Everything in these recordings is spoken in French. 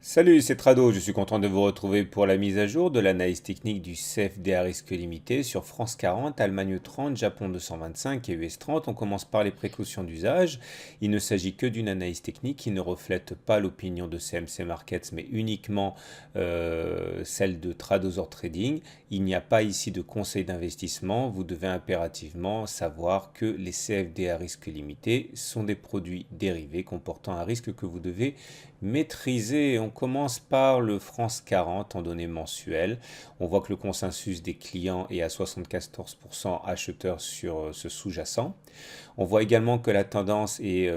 Salut, c'est Trado, je suis content de vous retrouver pour la mise à jour de l'analyse technique du CFD à risque limité sur France 40, Allemagne 30, Japon 225 et US 30. On commence par les précautions d'usage. Il ne s'agit que d'une analyse technique qui ne reflète pas l'opinion de CMC Markets mais uniquement celle de Tradosaur Trading. Il n'y a pas ici de conseil d'investissement. Vous devez impérativement savoir que les CFD à risque limité sont des produits dérivés comportant un risque que vous devez maîtriser. On commence par le France 40 en données mensuelles. On voit que le consensus des clients est à 74% acheteurs sur ce sous-jacent. On voit également que la tendance est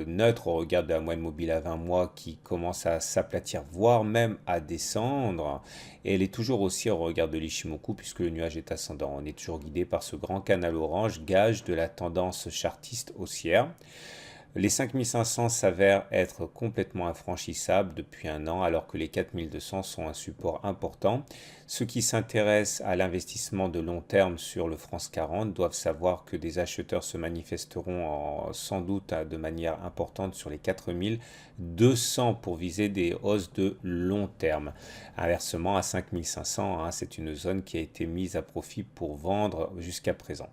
neutre au regard de la moyenne mobile à 20 mois qui commence à s'aplatir, voire même à descendre. Et elle est toujours aussi au regard de l'Ishimoku puisque le nuage est ascendant. On est toujours guidé par ce grand canal orange, gage de la tendance chartiste haussière. Les 5500 s'avèrent être complètement infranchissables depuis un an, alors que les 4200 sont un support important. Ceux qui s'intéressent à l'investissement de long terme sur le France 40 doivent savoir que des acheteurs se manifesteront sans doute de manière importante sur les 4200 pour viser des hausses de long terme. Inversement, à 5500, c'est une zone qui a été mise à profit pour vendre jusqu'à présent.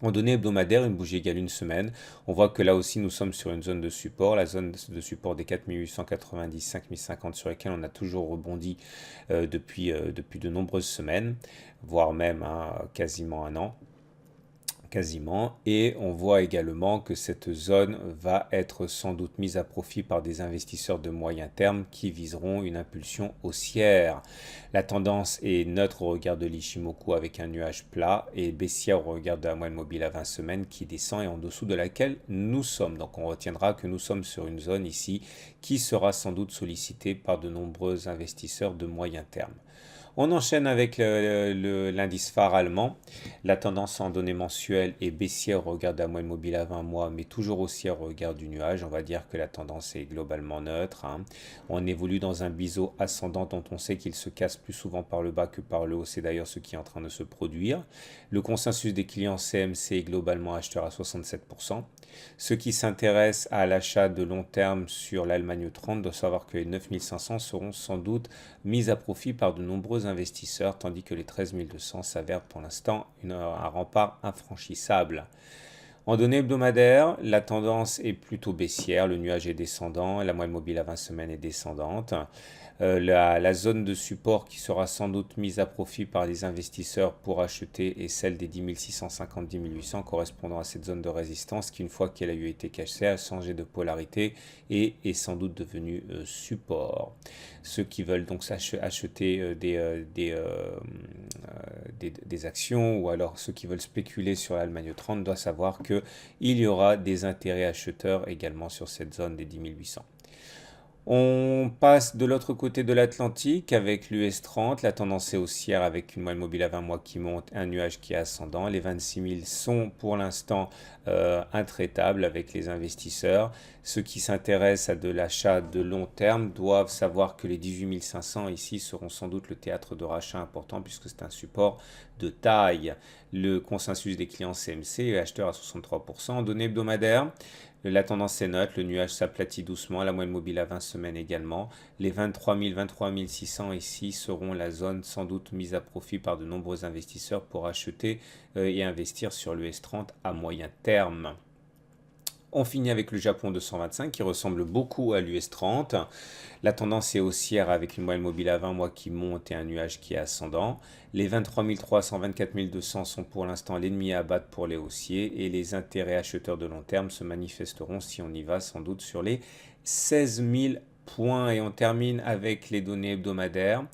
En données hebdomadaires, une bougie égale une semaine. On voit que là aussi nous sommes sur une zone de support, la zone de support des 4890, 5050 sur laquelle on a toujours rebondi depuis de nombreuses semaines, voire même quasiment un an. Quasiment. Et on voit également que cette zone va être sans doute mise à profit par des investisseurs de moyen terme qui viseront une impulsion haussière. La tendance est neutre au regard de l'Ishimoku avec un nuage plat et baissière au regard de la moyenne mobile à 20 semaines qui descend et en dessous de laquelle nous sommes. Donc on retiendra que nous sommes sur une zone ici qui sera sans doute sollicitée par de nombreux investisseurs de moyen terme. On enchaîne avec l'indice phare allemand. La tendance en données mensuelles est baissière au regard de la moyenne mobile à 20 mois, mais toujours haussière au regard du nuage. On va dire que la tendance est globalement neutre. On évolue dans un biseau ascendant dont on sait qu'il se casse plus souvent par le bas que par le haut. C'est d'ailleurs ce qui est en train de se produire. Le consensus des clients CMC est globalement acheteur à 67%. Ceux qui s'intéressent à l'achat de long terme sur l'Allemagne 30 doivent savoir que les 9500 seront sans doute mis à profit par de nombreux investisseurs, tandis que les 13 200 s'avèrent pour l'instant un rempart infranchissable. En données hebdomadaires, la tendance est plutôt baissière, le nuage est descendant, la moyenne mobile à 20 semaines est descendante. La zone de support qui sera sans doute mise à profit par les investisseurs pour acheter est celle des 10 650, 10 800 correspondant à cette zone de résistance qui, une fois qu'elle a eu été cassée, a changé de polarité et est sans doute devenue support. Ceux qui veulent donc acheter des actions ou alors ceux qui veulent spéculer sur l'Allemagne 30 doivent savoir qu'il y aura des intérêts acheteurs également sur cette zone des 10 800. On passe de l'autre côté de l'Atlantique avec l'US 30, la tendance est haussière avec une moyenne mobile à 20 mois qui monte, un nuage qui est ascendant. Les 26 000 sont pour l'instant intraitables avec les investisseurs. Ceux qui s'intéressent à de l'achat de long terme doivent savoir que les 18 500 ici seront sans doute le théâtre de rachat important puisque c'est un support de taille. Le consensus des clients CMC est acheteur à 63%. En données hebdomadaires, la tendance est neutre, le nuage s'aplatit doucement, la moyenne mobile à 20 semaines également. Les 23 000, 23 600 ici seront la zone sans doute mise à profit par de nombreux investisseurs pour acheter et investir sur l'US 30 à moyen terme. On finit avec le Japon 225 qui ressemble beaucoup à l'US 30. La tendance est haussière avec une moyenne mobile à 20 mois qui monte et un nuage qui est ascendant. Les 23 300, 24 200 sont pour l'instant l'ennemi à abattre pour les haussiers et les intérêts acheteurs de long terme se manifesteront si on y va sans doute sur les 16 000 points. Et on termine avec les données hebdomadaires.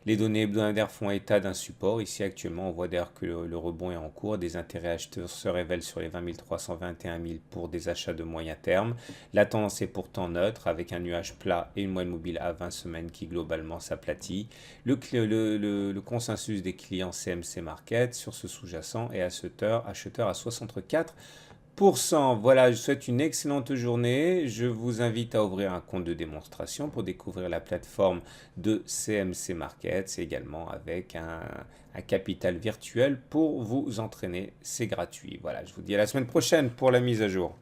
Les données hebdomadaires font état d'un support. Ici, actuellement, on voit d'ailleurs que le rebond est en cours. Des intérêts acheteurs se révèlent sur les 20 300, 21 000 pour des achats de moyen terme. La tendance est pourtant neutre avec un nuage plat et une moyenne mobile à 20 semaines qui globalement s'aplatit. Le consensus des clients CMC Market sur ce sous-jacent est acheteur à 64%. Voilà, je souhaite une excellente journée. Je vous invite à ouvrir un compte de démonstration pour découvrir la plateforme de CMC Markets et également avec un capital virtuel pour vous entraîner. C'est gratuit. Voilà, je vous dis à la semaine prochaine pour la mise à jour.